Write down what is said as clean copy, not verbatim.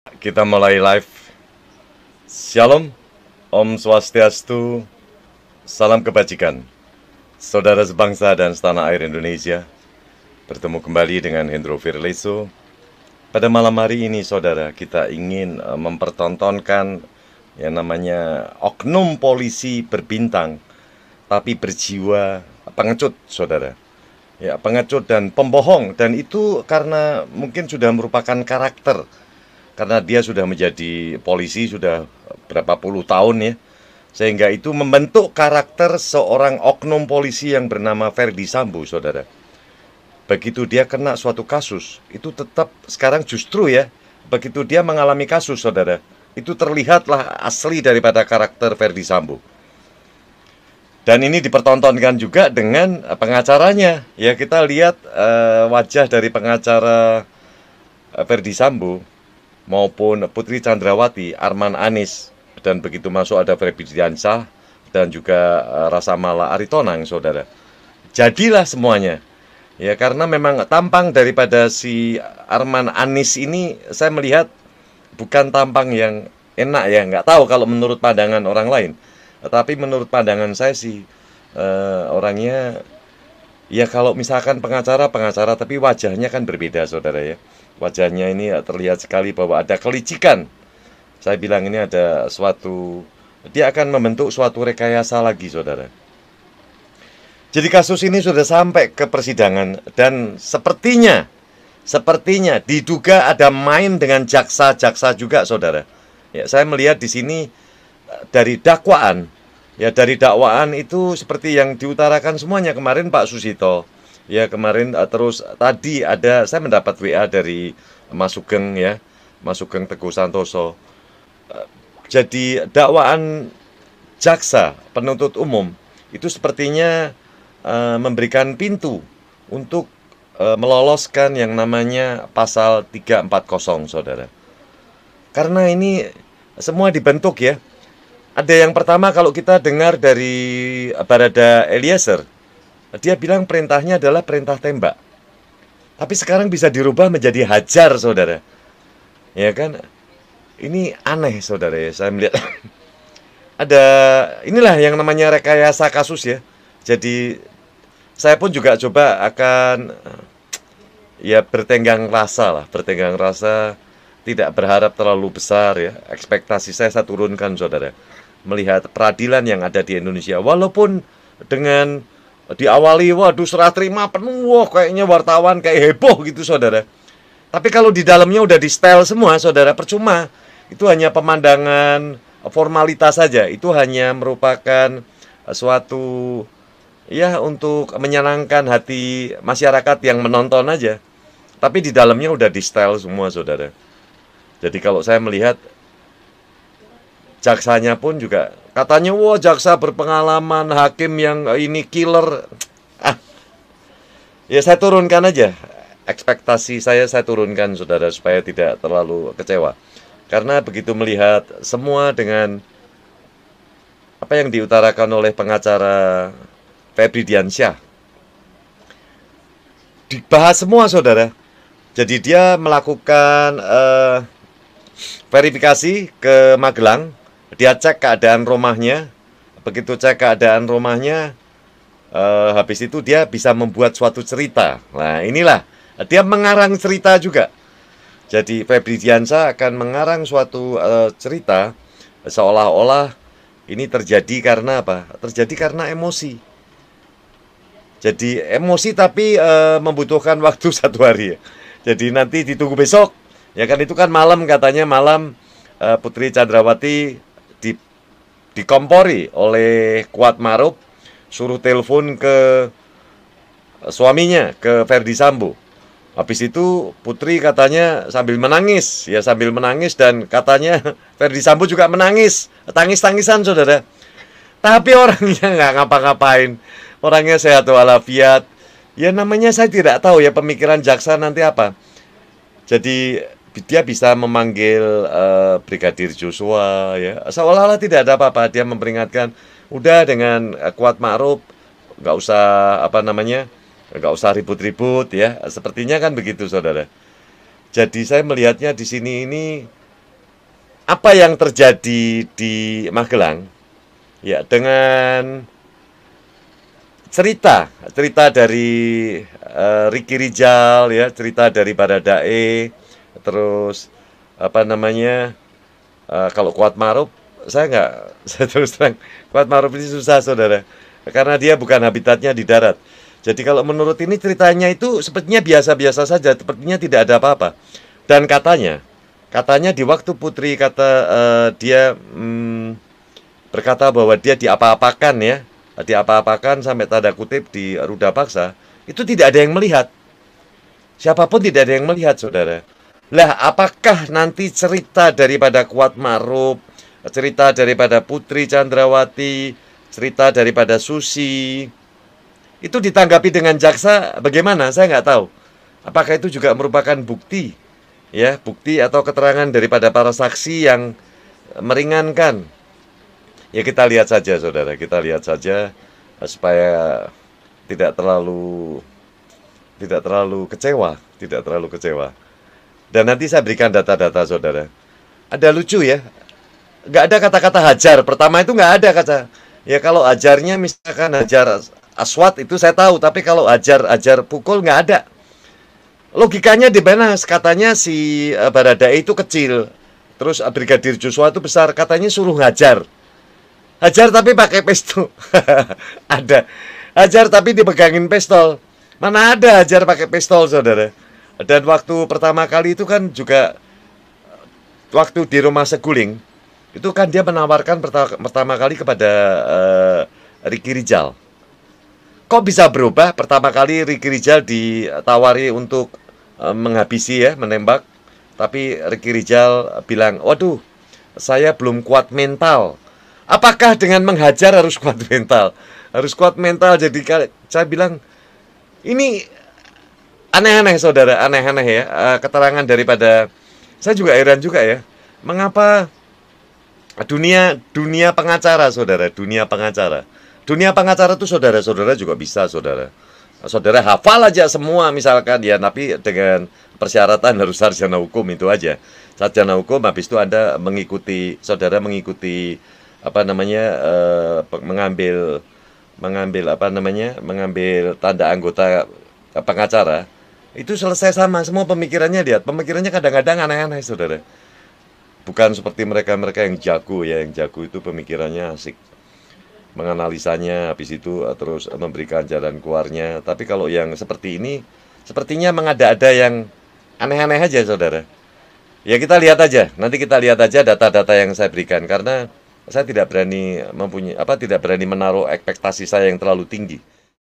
Kita mulai live. Shalom, Om Swastiastu, salam kebajikan. Saudara sebangsa dan setanah air Indonesia, bertemu kembali dengan Hendro Firleso. Pada malam hari ini, saudara, kita ingin mempertontonkan yang namanya oknum polisi berbintang, tapi berjiwa pengecut, saudara. Ya, pengecut dan pembohong, dan itu karena mungkin sudah merupakan karakter. Karena dia sudah menjadi polisi sudah berapa puluh tahun ya. Sehingga itu membentuk karakter seorang oknum polisi yang bernama Ferdy Sambo, saudara. Begitu dia kena suatu kasus, itu tetap sekarang justru ya, begitu dia mengalami kasus, saudara, itu terlihatlah asli daripada karakter Ferdy Sambo. Dan ini dipertontonkan juga dengan pengacaranya. Ya, kita lihat wajah dari pengacara Ferdy Sambo maupun Putri Chandrawati, Arman Anis, dan begitu masuk ada Feby Diansyah dan juga Rasa Mala Aritonang, saudara. Jadilah semuanya. Ya, karena memang tampang daripada si Arman Anis ini saya melihat bukan tampang yang enak ya, nggak tahu kalau menurut pandangan orang lain. Tetapi menurut pandangan saya sih orangnya ya kalau misalkan pengacara tapi wajahnya kan berbeda, saudara ya. Wajahnya ini terlihat sekali bahwa ada kelicikan. Saya bilang ini ada suatu, dia akan membentuk suatu rekayasa lagi, saudara. Jadi kasus ini sudah sampai ke persidangan dan sepertinya diduga ada main dengan jaksa juga, saudara. Ya, saya melihat di sini dari dakwaan, ya dari dakwaan itu seperti yang diutarakan semuanya kemarin Pak Susito. Ya kemarin terus tadi ada saya mendapat WA dari Mas Sugeng ya, Mas Sugeng Teguh Santoso. Jadi dakwaan jaksa penuntut umum itu sepertinya memberikan pintu untuk meloloskan yang namanya pasal 340, saudara. Karena ini semua dibentuk ya. Ada yang pertama kalau kita dengar dari Barada Eliezer, dia bilang perintahnya adalah perintah tembak. Tapi sekarang bisa dirubah menjadi hajar, saudara. Ya kan? Ini aneh, saudara ya. Saya melihat ada inilah yang namanya rekayasa kasus ya. Jadi saya pun juga coba akan ya bertenggang rasa, tidak berharap terlalu besar ya. Ekspektasi saya turunkan, saudara. Melihat peradilan yang ada di Indonesia, walaupun dengan diawali, waduh serah terima penuh, wah, kayaknya wartawan kayak heboh gitu, saudara. Tapi kalau di dalamnya udah di style semua, saudara, percuma. Itu hanya pemandangan formalitas saja. Itu hanya merupakan suatu ya untuk menyenangkan hati masyarakat yang menonton aja. Tapi di dalamnya udah di style semua, saudara. Jadi kalau saya melihat jaksanya pun juga katanya, wah jaksa berpengalaman, hakim yang ini killer. Ya saya turunkan aja. Ekspektasi saya turunkan, saudara, supaya tidak terlalu kecewa. Karena begitu melihat semua dengan apa yang diutarakan oleh pengacara Feby Diansyah, dibahas semua, saudara. Jadi dia melakukan verifikasi ke Magelang. Dia cek keadaan rumahnya. Begitu cek keadaan rumahnya, habis itu dia bisa membuat suatu cerita. Nah inilah, dia mengarang cerita juga. Jadi Feby Diansyah akan mengarang suatu cerita seolah-olah ini terjadi karena apa? Terjadi karena emosi. Jadi emosi tapi membutuhkan waktu 1 hari ya. Jadi nanti ditunggu besok. Ya kan itu kan malam, katanya malam Putri Chandrawati dikompori oleh Kuat Maruf, suruh telepon ke suaminya, ke Ferdy Sambo. Habis itu Putri katanya sambil menangis dan katanya Ferdy Sambo juga menangis, tangis-tangisan, saudara. Tapi orangnya nggak ngapa-ngapain, orangnya sehat walafiat. Ya namanya saya tidak tahu ya pemikiran jaksa nanti apa. Jadi dia bisa memanggil Brigadir Joshua ya, seolah-olah tidak ada apa-apa. Dia memperingatkan, udah dengan Kuat Ma'ruf nggak usah nggak usah ribut-ribut ya. Sepertinya kan begitu, saudara. Jadi saya melihatnya di sini ini apa yang terjadi di Magelang, ya dengan cerita dari Ricky Rijal, ya, cerita dari Baradae, terus apa namanya, kalau Kuat Maruf, saya nggak, saya terus terang, Kuat Maruf ini susah, saudara, karena dia bukan habitatnya di darat. Jadi kalau menurut ini ceritanya itu sepertinya biasa-biasa saja, sepertinya tidak ada apa-apa. Dan katanya di waktu Putri dia berkata bahwa dia diapa-apakan, ya, diapa-apakan sampai tanda kutip di Ruda Paksa, itu tidak ada yang melihat. Siapapun tidak ada yang melihat, saudara. Lah, apakah nanti cerita daripada Kuat Maruf, cerita daripada Putri Chandrawati, cerita daripada Susi, itu ditanggapi dengan jaksa bagaimana? Saya nggak tahu. Apakah itu juga merupakan bukti, ya, bukti atau keterangan daripada para saksi yang meringankan? Ya, kita lihat saja, saudara. Kita lihat saja supaya tidak terlalu kecewa, tidak terlalu kecewa. Dan nanti saya berikan data-data, saudara. Ada lucu, ya, nggak ada kata-kata hajar. Pertama itu nggak ada kata. Ya, kalau hajarnya misalkan hajar aswat itu saya tahu, tapi kalau hajar pukul nggak ada. Logikanya di mana? Katanya si Baradae itu kecil, terus Brigadir Joshua itu besar. Katanya suruh hajar. Hajar tapi pakai pistol. Ada. Hajar tapi dipegangin pistol. Mana ada hajar pakai pistol, saudara? Dan waktu pertama kali itu kan juga waktu di rumah Seguling, itu kan dia menawarkan pertama kali kepada Ricky Rijal. Kok bisa berubah? Pertama kali Ricky Rijal ditawari untuk menghabisi, ya, menembak. Tapi Ricky Rijal bilang, waduh, saya belum kuat mental. Apakah dengan menghajar harus kuat mental? Harus kuat mental. Jadi saya bilang, ini aneh-aneh, saudara, aneh-aneh, ya, keterangan daripada, saya juga heran juga, ya, mengapa dunia pengacara, saudara, dunia pengacara tuh saudara-saudara juga bisa, saudara hafal aja semua misalkan, ya, tapi dengan persyaratan harus sarjana hukum, itu aja. Sarjana hukum, habis itu Anda saudara mengikuti apa namanya, mengambil tanda anggota pengacara. Itu selesai sama semua pemikirannya. Lihat, pemikirannya kadang-kadang aneh-aneh, saudara. Bukan seperti mereka-mereka yang jago, ya, yang jago itu pemikirannya asik, menganalisanya, habis itu terus memberikan jalan keluarnya. Tapi kalau yang seperti ini, sepertinya mengada-ada yang aneh-aneh aja, saudara. Ya, kita lihat aja, nanti kita lihat aja data-data yang saya berikan, karena saya tidak berani menaruh ekspektasi saya yang terlalu tinggi.